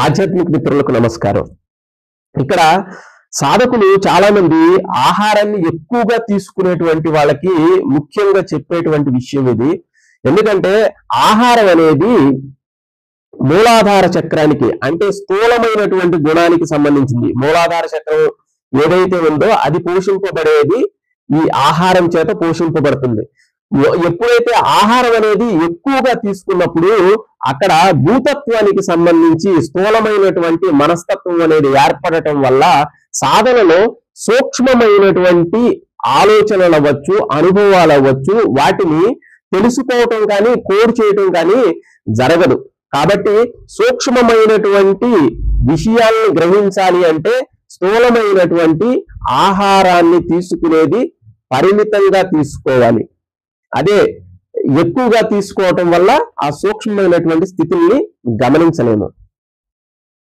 ఆధ్యాత్మిక మిత్రులకు నమస్కారం. ఇక్కడ సాధకులు చాలా మంది ఆహారాన్ని ఎక్కువగా తీసుకునేటువంటి వాళ్ళకి ముఖ్యంగా చెప్పేటువంటి విషయం ఇది. ఎందుకంటే ఆహారం అనేది మూలాధార చక్రానికి అంటే స్థూలమైనటువంటి గుణానికి సంబంధించింది. మూలాధార చక్రం ఏదైతే ఉందో అది పోషింపబడేది ఈ ఆహారం చేత పోషింపబడుతుంది. ఎప్పుడైతే ఆహారం అనేది ఎక్కువగా తీసుకున్నప్పుడు అక్కడ భూతత్వానికి సంబంధించి స్థూలమైనటువంటి మనస్తత్వం అనేది ఏర్పడటం వల్ల సాధనలో సూక్ష్మమైనటువంటి ఆలోచనలు అవ్వచ్చు, అనుభవాలు అవ్వచ్చు, వాటిని తెలుసుకోవటం కానీ కోడ్ చేయటం కానీ జరగదు. కాబట్టి సూక్ష్మమైనటువంటి విషయాలను గ్రహించాలి అంటే స్థూలమైనటువంటి ఆహారాన్ని తీసుకునేది పరిమితంగా తీసుకోవాలి. అదే ఎక్కువగా తీసుకోవటం వల్ల ఆ సూక్ష్మమైనటువంటి స్థితిని గమనించలేము.